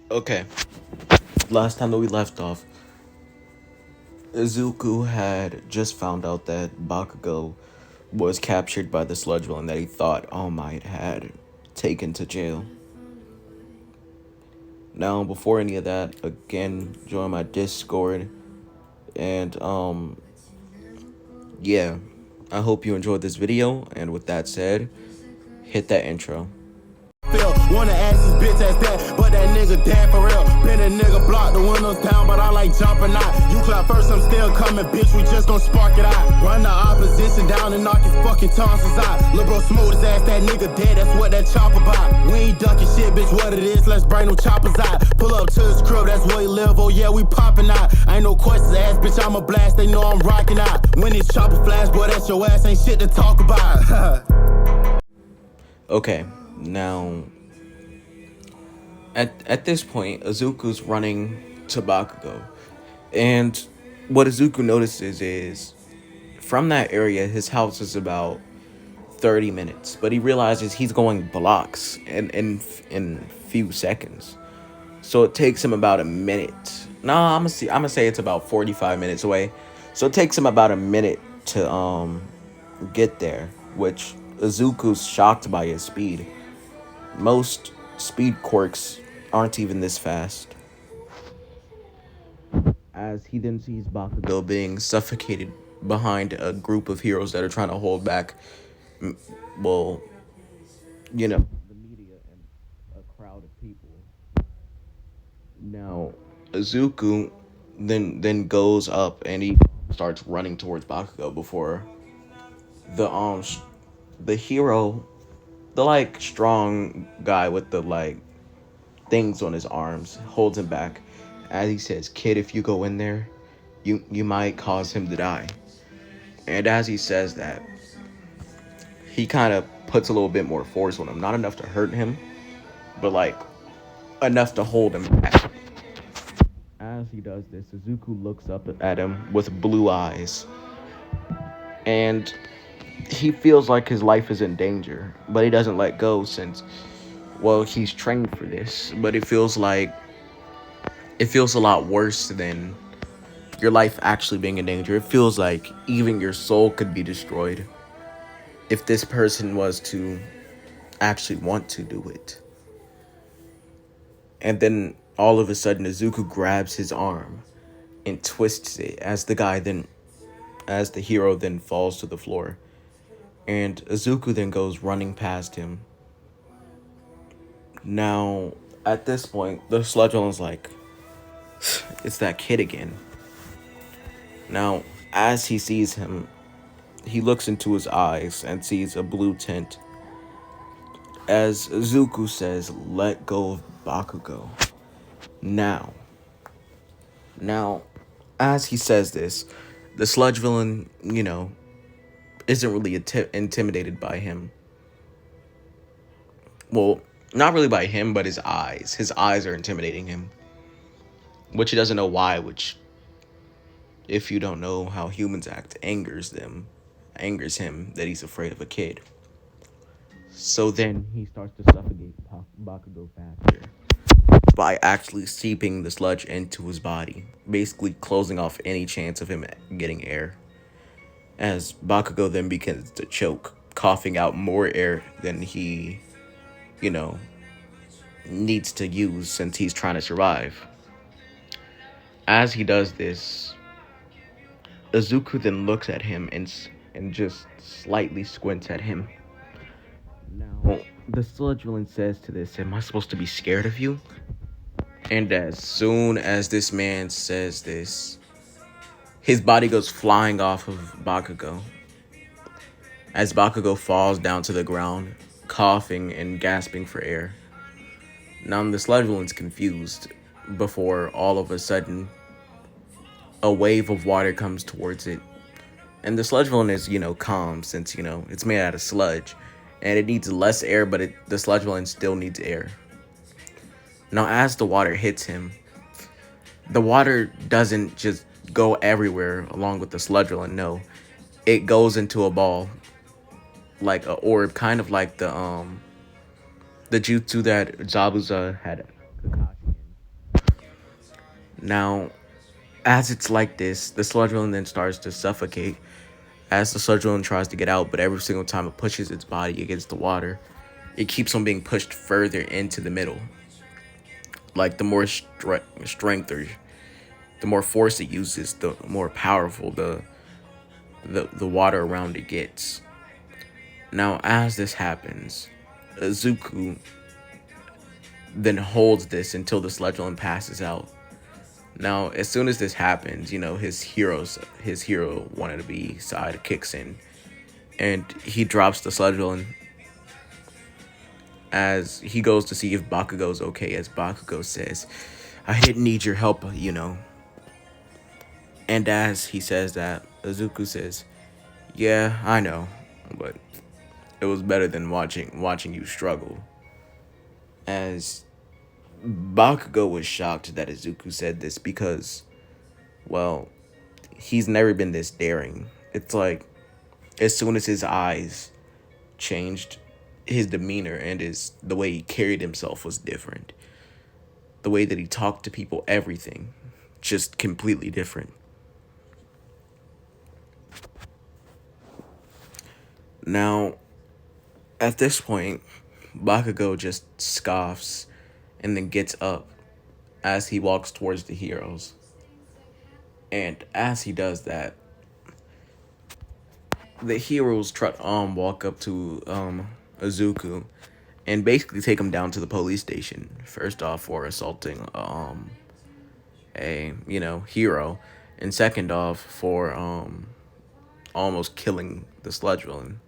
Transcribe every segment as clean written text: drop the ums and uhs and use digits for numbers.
Okay, last time that we left off, Izuku had just found out that Bakugo was captured by the sludge villain that he thought All Might had taken to jail. Now, before any of that, again, join my Discord, and yeah, I hope you enjoyed this video, and with that said, hit that intro. Wanna ask his bitch ass that, but that nigga dead for real. Been a nigga block the windows down, but I like jumping out. You clap first, I'm still coming, bitch. We just gon' spark it out. Run the opposition down and knock his fucking tonsils out. Lil' bro smooth his ass, that nigga dead. That's what that chopper about. We ain't ducking shit, bitch. What it is? Let's bring them choppers out. Pull up to his crib, that's where he live. Oh yeah, we popping out. Ain't no questions asked, bitch. I'm a blast. They know I'm rocking out. When this chopper flash, boy, that's your ass. Ain't shit to talk about. Okay, now at this point, Izuku's running to Bakugo, and what Izuku notices is from that area, his house is about 30 minutes, but he realizes he's going blocks in few seconds, so it takes him about a minute. No, I'm gonna say it's about 45 minutes away, so it takes him about a minute to get there, which Izuku's shocked by his speed. Most speed quirks aren't even this fast. As he then sees Bakugo being suffocated behind a group of heroes that are trying to hold back, well, the media and a crowd of people. Now, Izuku then goes up and he starts running towards Bakugo before the hero, the like strong guy with the like things on his arms, holds him back as he says, "Kid, if you go in there, you might cause him to die." And as he says that, he kind of puts a little bit more force on him, not enough to hurt him, but like enough to hold him back. As he does this, Suzuku looks up at him with blue eyes, and he feels like his life is in danger, but he doesn't let go since, well, he's trained for this. But it feels a lot worse than your life actually being in danger. It feels like even your soul could be destroyed if this person was to actually want to do it. And then all of a sudden, Izuku grabs his arm and twists it as the hero then falls to the floor. And Izuku then goes running past him. Now, at this point, the sludge villain's like, it's that kid again. Now, as he sees him, he looks into his eyes and sees a blue tint. As Izuku says, "Let go of Bakugo. Now." Now, as he says this, the sludge villain, isn't really intimidated by him. Well, not really by him, but his eyes. His eyes are intimidating him. Which he doesn't know why, which, if you don't know how humans act, angers him, that he's afraid of a kid. So then he starts to suffocate Bakugo faster by actually seeping the sludge into his body, basically closing off any chance of him getting air. As Bakugo then begins to choke, coughing out more air than he, needs to use since he's trying to survive. As he does this, Izuku then looks at him and just slightly squints at him. Now, the sludge villain says to this, "Am I supposed to be scared of you?" And as soon as this man says this, his body goes flying off of Bakugo. As Bakugo falls down to the ground, coughing and gasping for air. Now the sludge villain's confused before all of a sudden a wave of water comes towards it. And the sludge villain is, calm since, it's made out of sludge. And it needs less air, but the sludge villain still needs air. Now, as the water hits him, the water doesn't just go everywhere along with the sludge villain. No, it goes into a ball, like an orb, kind of like the jutsu that Zabuza had Kakashi in. Now, as it's like this, the sludge villain then starts to suffocate as the sludge villain tries to get out, but every single time it pushes its body against the water, it keeps on being pushed further into the middle. Like the more strength or the more force it uses, the more powerful the water around it gets. Now, as this happens, Izuku then holds this until the sludge villain passes out. Now, as soon as this happens, his hero wanted to be side kicks in, and he drops the sludge villain as he goes to see if Bakugo's okay. As Bakugo says, "I didn't need your help." And as he says that, Izuku says, "Yeah, I know, but it was better than watching you struggle." As Bakugo was shocked that Izuku said this because, well, he's never been this daring. It's like as soon as his eyes changed, his demeanor and the way he carried himself was different. The way that he talked to people, everything, just completely different. Now, at this point, Bakugo just scoffs and then gets up as he walks towards the heroes. And as he does that, the heroes walk up to Izuku and basically take him down to the police station. First off, for assaulting a hero, and second off for almost killing the sludge villain.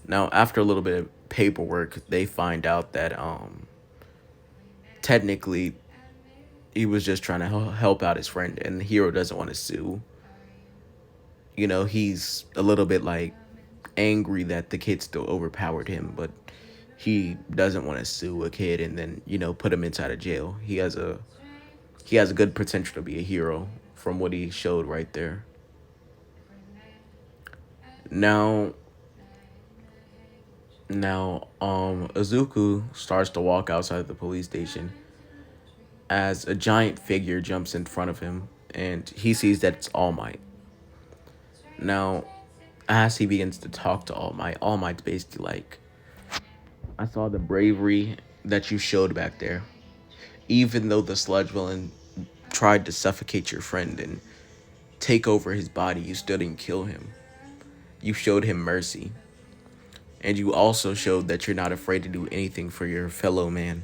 Now, after a little bit of paperwork, they find out that technically he was just trying to help out his friend, and the hero doesn't want to sue. He's a little bit like angry that the kid still overpowered him, but he doesn't want to sue a kid and then put him inside of jail. He has a good potential to be a hero from what he showed right there. Now, Izuku starts to walk outside the police station as a giant figure jumps in front of him, and he sees that it's All Might. Now, as he begins to talk to All Might's basically like, "I saw the bravery that you showed back there. Even though the sludge villain tried to suffocate your friend and take over his body, you still didn't kill him. You showed him mercy. And you also showed that you're not afraid to do anything for your fellow man.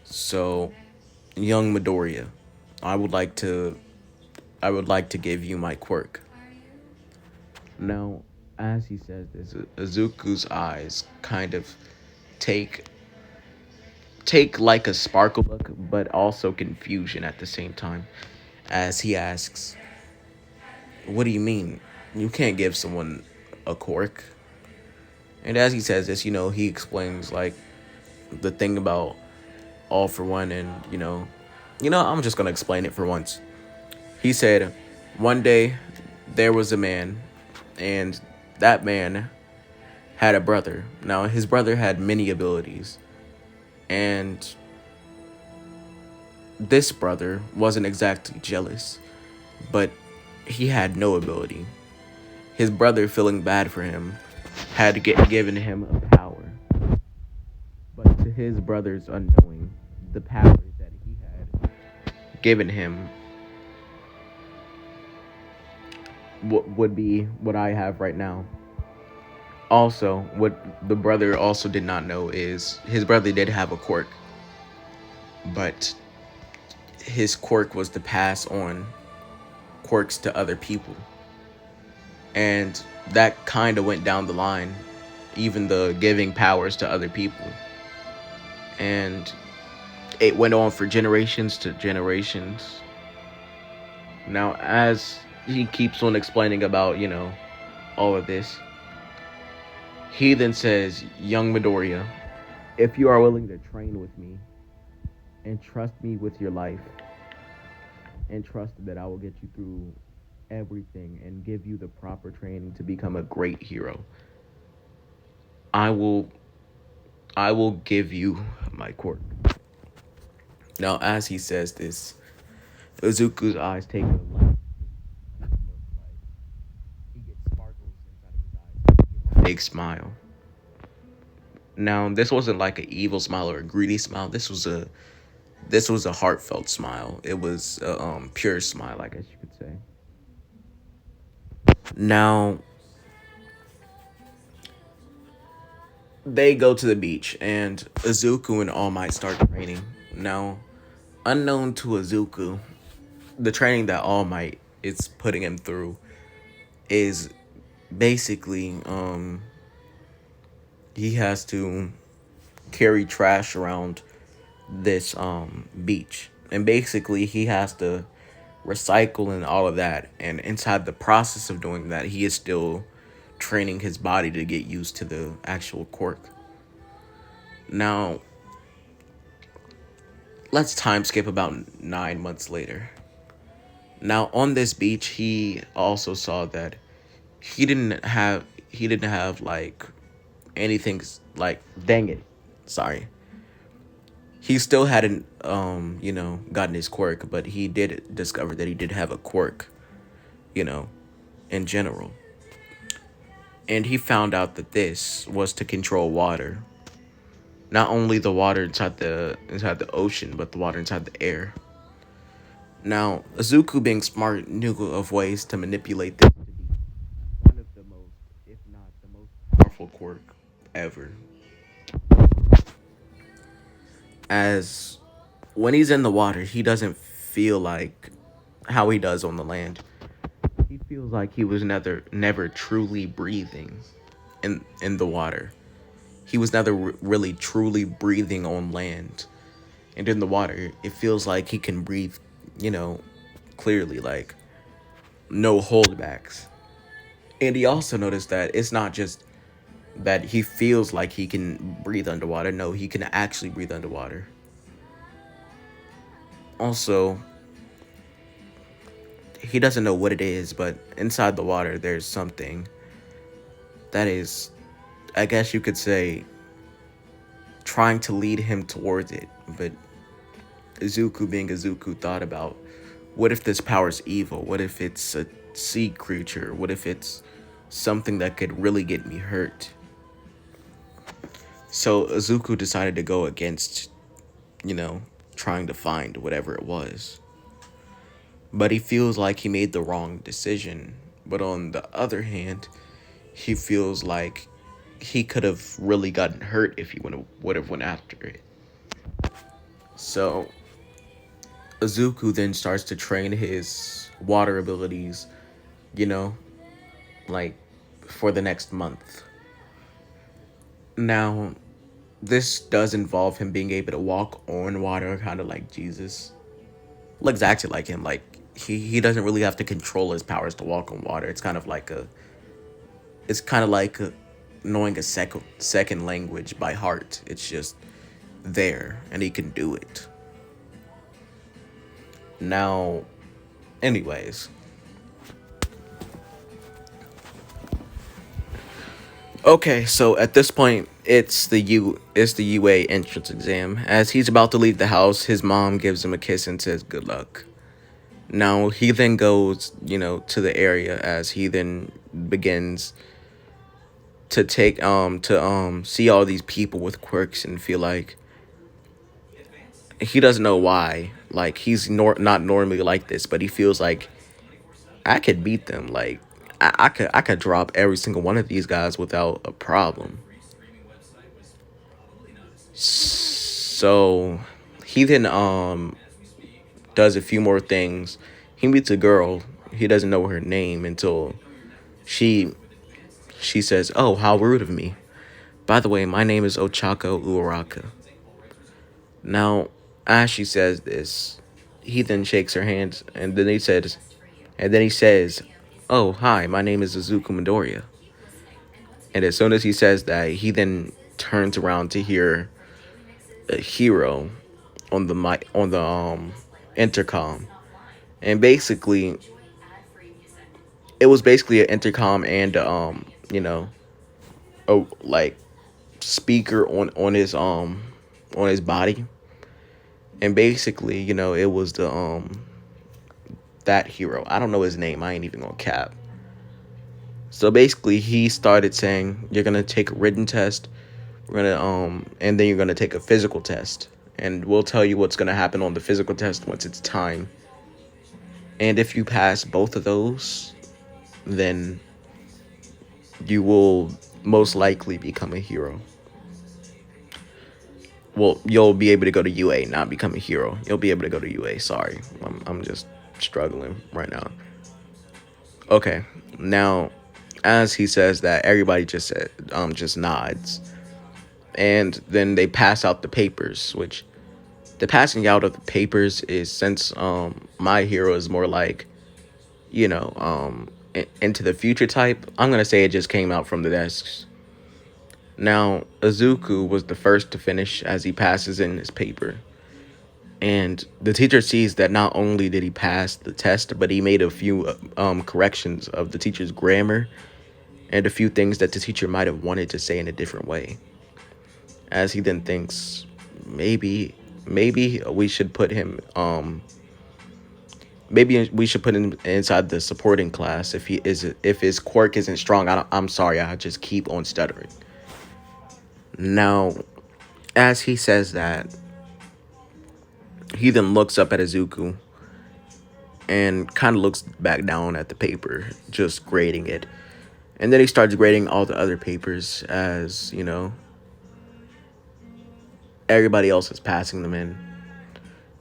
So, young Midoriya, I would like to give you my quirk." Now, as he says this, Izuku's eyes kind of take like a sparkle look, but also confusion at the same time, as he asks, "What do you mean? You can't give someone a quirk?" And as he says this, he explains like the thing about all for one, and I'm just gonna explain it for once. He said, "One day there was a man, and that man had a brother. Now his brother had many abilities, and this brother wasn't exactly jealous, but he had no ability. His brother, feeling bad for him, had given him a power, but to his brother's unknowing, the powers that he had given him would be what I have right now. Also, what the brother also did not know is his brother did have a quirk, but his quirk was to pass on quirks to other people. And that kind of went down the line, even the giving powers to other people. And it went on for generations to generations. Now, as he keeps on explaining about, all of this, he then says, "Young Midoriya, if you are willing to train with me and trust me with your life and trust that I will get you through everything and give you the proper training to become a great hero, I will give you my quirk." Now, as he says this, Izuku's eyes take a light look like he gets sparkles inside of his eyes. He gets a big smile. Now, this wasn't like an evil smile or a greedy smile. This was a heartfelt smile. It was a pure smile, I guess you could say. Now, they go to the beach, and Izuku and All Might start training. Now, unknown to Izuku, the training that All Might is putting him through is basically he has to carry trash around this beach, and basically he has to recycle and all of that, and inside the process of doing that he is still training his body to get used to the actual quirk. Now, let's time skip about 9 months later. Now, on this beach, he also saw that he didn't have like anything like, dang it, sorry. He still hadn't gotten his quirk, but he did discover that he did have a quirk, you know, in general. And he found out that this was to control water. Not only the water inside the ocean, but the water inside the air. Now, Azuku, being smart, knew of ways to manipulate this to be one of the most, if not the most powerful quirk ever. As when he's in the water, he doesn't feel like how he does on the land. He feels like he was never truly breathing in the water. He was never really truly breathing on land. And in the water, it feels like he can breathe, clearly, like no holdbacks. And he also noticed that it's not just that he feels like he can breathe underwater. No, he can actually breathe underwater. Also, he doesn't know what it is, but inside the water, there's something that is, I guess you could say, trying to lead him towards it. But Izuku, being Izuku, thought about, what if this power is evil? What if it's a sea creature? What if it's something that could really get me hurt? So Izuku decided to go against, trying to find whatever it was. But he feels like he made the wrong decision. But on the other hand, he feels like he could have really gotten hurt if he would have went after it. So Izuku then starts to train his water abilities, you know, like for the next month. Now, this does involve him being able to walk on water, kind of like Jesus. Looks actually like him. Like he doesn't really have to control his powers to walk on water. It's kind of like knowing a second language by heart. It's just there, and he can do it. Now, anyways, okay. So at this point, it's the UA entrance exam. As he's about to leave the house, his mom gives him a kiss and says, "Good luck." Now he then goes, to the area as he then begins to see all these people with quirks and feel like he doesn't know why. Like he's not normally like this, but he feels like I could beat them. Like I could drop every single one of these guys without a problem. So he then does a few more things. He meets a girl. He doesn't know her name until she she says, "Oh, how rude of me. By the way, my name is Ochako Uaraka." Now, as she says this, he then shakes her hand, and then he says, "Oh, hi, my name is Izuku Midoriya." And as soon as he says that, he then turns around to hear a hero on the mic on the intercom, and basically, it was basically an intercom and like speaker on his body, and basically, it was that hero. I don't know his name. I ain't even gonna cap. So basically, he started saying, "You're gonna take a written test. We're gonna and then you're gonna take a physical test, and we'll tell you what's gonna happen on the physical test once it's time. And if you pass both of those, then you will most likely become a hero. Well, you'll be able to go to UA, not become a hero. You'll be able to go to UA. Sorry, I'm just struggling right now. Okay, now, as he says that, everybody just nods, and then they pass out the papers. Which the passing out of the papers is, since my hero is more like, into the future type. I'm gonna say it just came out from the desks. Now, Izuku was the first to finish as he passes in his paper. And the teacher sees that not only did he pass the test, but he made a few corrections of the teacher's grammar and a few things that the teacher might have wanted to say in a different way. As he then thinks, maybe we should put him maybe we should put him inside the supporting class if his quirk isn't strong. I'm sorry, I just keep on stuttering. Now, as he says that, he then looks up at Izuku and kind of looks back down at the paper, just grading it. And then he starts grading all the other papers as, everybody else is passing them in.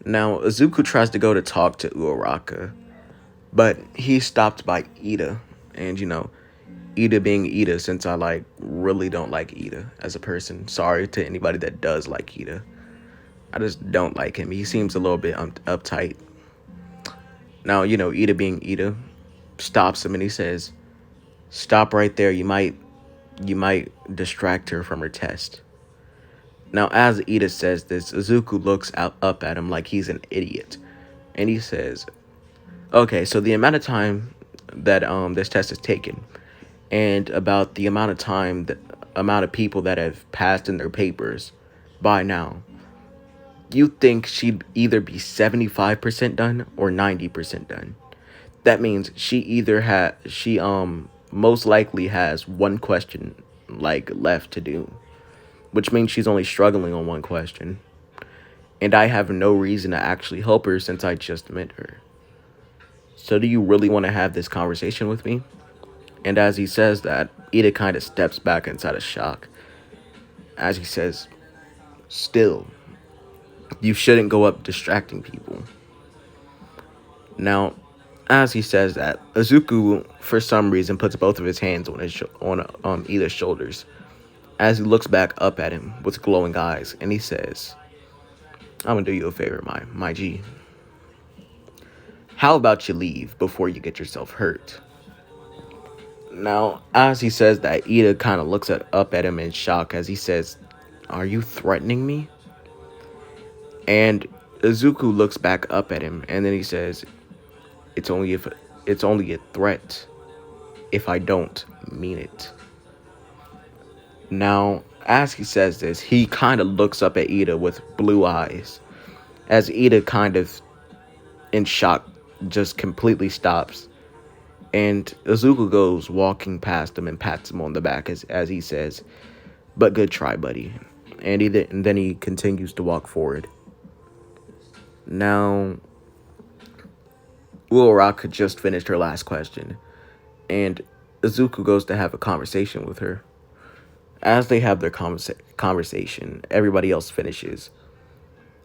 Now, Izuku tries to go to talk to Uraraka, but he's stopped by Ida. And, Ida being Ida, since I really don't like Ida as a person. Sorry to anybody that does like Ida. I just don't like him. He seems a little bit uptight. Now, Ida being Ida stops him and he says, "Stop right there. You might distract her from her test." Now, as Ida says this, Izuku looks up at him like he's an idiot. And he says, "Okay, so the amount of time that this test is taken, and about the amount of people that have passed in their papers by now, you think she'd either be 75% done or 90% done. That means she most likely has one question left to do, which means she's only struggling on one question. And I have no reason to actually help her since I just met her. So do you really want to have this conversation with me?" And as he says that, Ida kind of steps back inside of shock. As he says, "Still, you shouldn't go up distracting people." Now, as he says that, Izuku, for some reason, puts both of his hands on Ida's shoulders. As he looks back up at him with glowing eyes, and he says, "I'm gonna do you a favor, my G. How about you leave before you get yourself hurt?" Now, as he says that, Ida kind of looks up at him in shock as he says, "Are you threatening me?" And Izuku looks back up at him, and then he says, it's only a threat if I don't mean it." Now, as he says this, he kind of looks up at Ida with blue eyes, as Ida kind of, in shock, just completely stops. And Izuku goes walking past him and pats him on the back as he says, "But good try, buddy." And then he continues to walk forward. Now, Uraraka just finished her last question, and Izuku goes to have a conversation with her. As they have their conversation, everybody else finishes.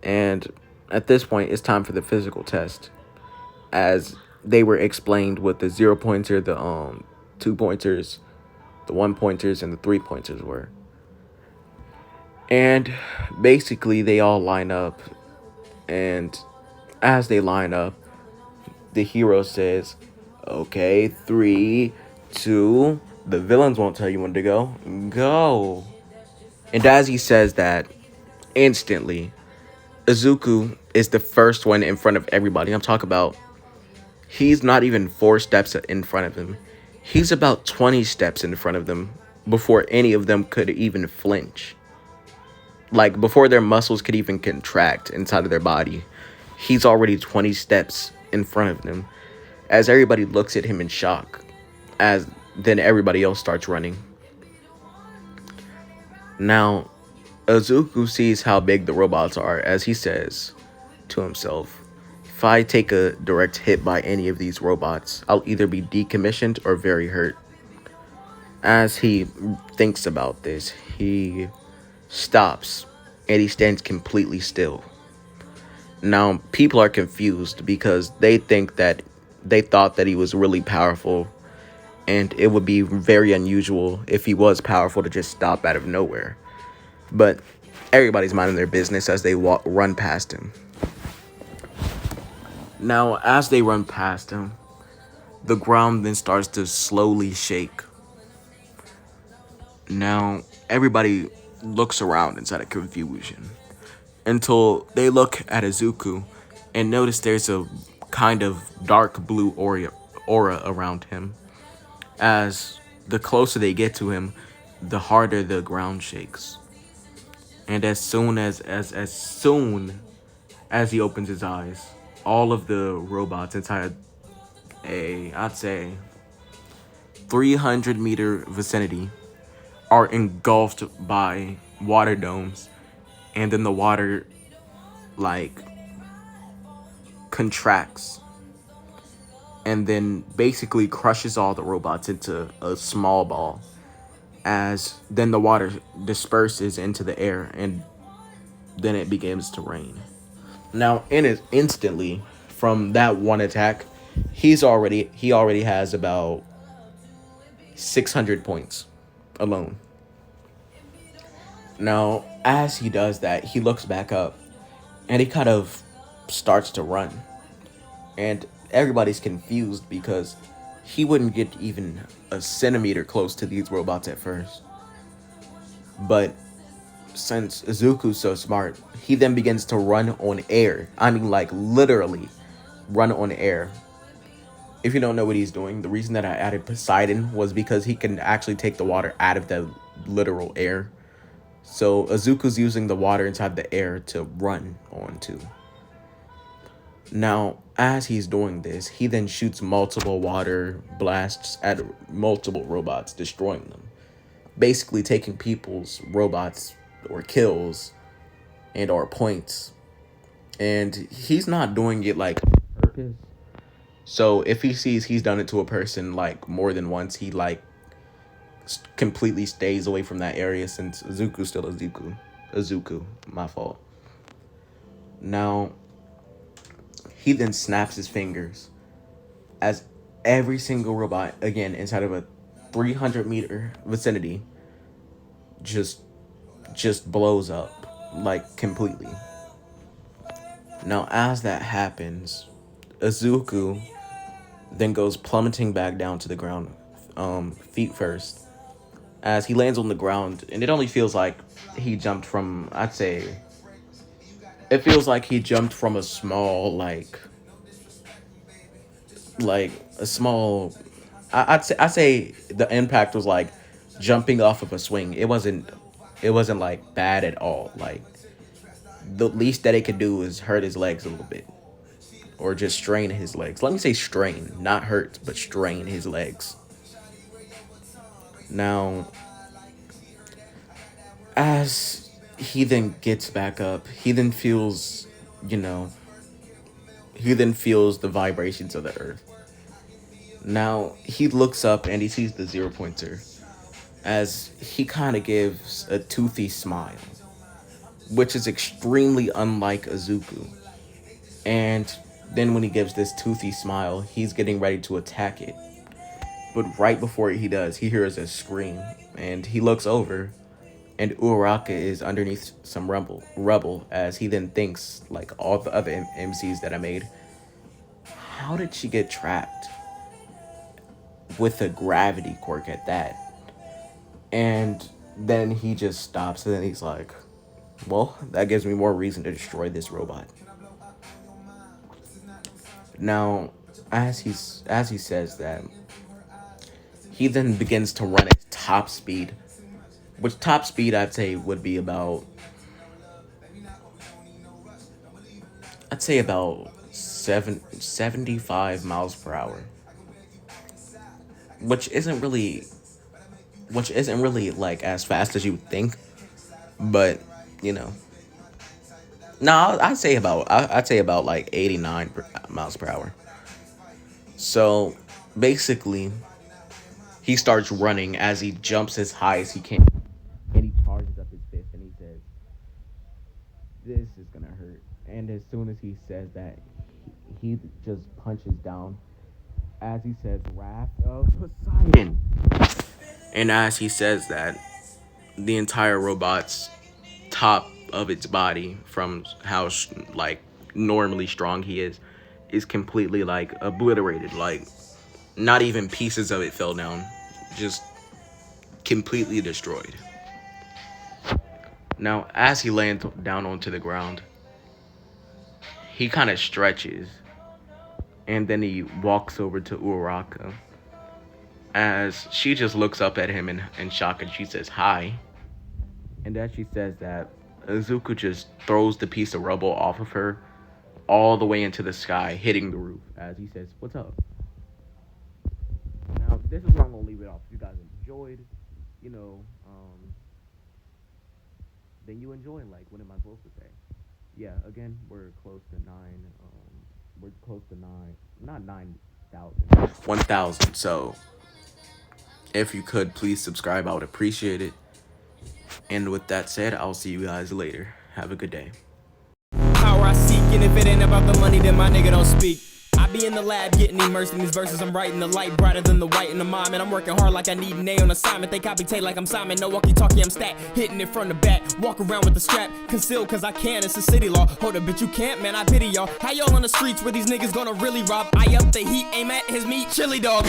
And at this point, it's time for the physical test, as they were explained what the 0-pointer, the 2-pointers, the 1-pointers, and the 3-pointers were. And basically, they all line up. And as they line up, the hero says, "Okay, 3, 2, the villains won't tell you when to go." And as he says that, instantly, Izuku is the first one in front of everybody. I'm talking about, he's not even 4 steps in front of him. He's about 20 steps in front of them before any of them could even flinch. Before their muscles could even contract inside of their body. He's already 20 steps in front of them. as everybody looks at him in shock, as then everybody else starts running. Now, Azuku sees how big the robots are as he says to himself, if I take a direct hit by any of these robots, I'll either be decommissioned or very hurt. As he thinks about this, he stops and he stands completely still. Now, people are confused because they thought that he was really powerful, and it would be very unusual if he was powerful to just stop out of nowhere. But everybody's minding their business as they run past him. Now, as they run past him, the ground then starts to slowly shake. Now, everybody looks around inside of confusion until they look at Izuku and notice there's a kind of dark blue aura around him. As the closer they get to him, the harder the ground shakes. And as soon as he opens his eyes, all of the robots inside I'd say 300-meter vicinity are engulfed by water domes, and then the water like contracts and then basically crushes all the robots into a small ball, as then the water disperses into the air and then it begins to rain. Now, instantly from that one attack, he already has about 600 points alone. Now, as he does that, he looks back up and he kind of starts to run. And everybody's confused because he wouldn't get even a centimeter close to these robots at first. But since Izuku's so smart, he then begins to run on air. I mean, like, literally run on air. If you don't know what he's doing, the reason that I added Poseidon was because he can actually take the water out of the literal air. So Izuku's using the water inside the air to run onto. Now, as he's doing this, he then shoots multiple water blasts at multiple robots, destroying them. Basically taking people's robots or kills and or points. And he's not doing it like on purpose. So if he sees he's done it to a person like more than once, he like completely stays away from that area, since Izuku's still Izuku, my fault. Now, he then snaps his fingers as every single robot, again inside of a 300-meter vicinity, just blows up like completely. Now, as that happens, Izuku then goes plummeting back down to the ground, feet first, as he lands on the ground, and it only feels like he jumped from, it feels like he jumped from a small, like a small, I'd say the impact was like jumping off of a swing. It wasn't like bad at all. Like, the least that it could do is hurt his legs a little bit, or just strain his legs. Let me say strain, not hurt, but strain his legs. Now, as he then gets back up, he then feels the vibrations of the earth. Now, he looks up and he sees the 0-pointer, as he kind of gives a toothy smile, which is extremely unlike Izuku. And then when he gives this toothy smile, he's getting ready to attack it. But right before he does, he hears a scream, and he looks over, and Uraraka is underneath some rubble, as he then thinks, like all the other MCs that I made, how did she get trapped with a gravity quirk at that? And then he just stops, and then he's like, well, that gives me more reason to destroy this robot. Now, as he says that, he then begins to run at top speed, which top speed I'd say would be about, 75 miles per hour, which isn't really like as fast as you would think, but you know. No, I'd say about like 89 miles per hour. So basically, he starts running as he jumps as high as he can, and he charges up his fist and he says, "This is gonna hurt." And as soon as he says that, he just punches down as he says, "Wrath of Poseidon." And as he says that, the entire robot's top of its body, from how like normally strong he is completely like obliterated. Like not even pieces of it fell down, just completely destroyed. Now, as he lands down onto the ground, he kind of stretches, and then he walks over to Uraraka. As she just looks up at him in shock, and she says hi. And as she says that, Izuku just throws the piece of rubble off of her all the way into the sky, hitting the roof, as he says, "What's up?" Now, this is where I'm going to leave it off. If you guys enjoyed, then you enjoy. Like, what am I supposed to say? Yeah, again, we're close to 1,000. So, if you could, please subscribe. I would appreciate it. And with that said, I'll see you guys later. Have a good day. Power I seek, and if it ain't about the money, then my nigga don't speak. I be in the lab getting immersed in these verses. I'm writing the light brighter than the white in the mime, and I'm working hard like I need an A on assignment. They copy tape like I'm Simon. No walkie-talkie, I'm stat. Hitting it from the back. Walk around with the strap. Concealed cause I can. It's a city law. Hold up, bitch, you can't, man. I pity y'all. How y'all on the streets where these niggas gonna really rob? I up the heat, aim at his meat. Chili dog.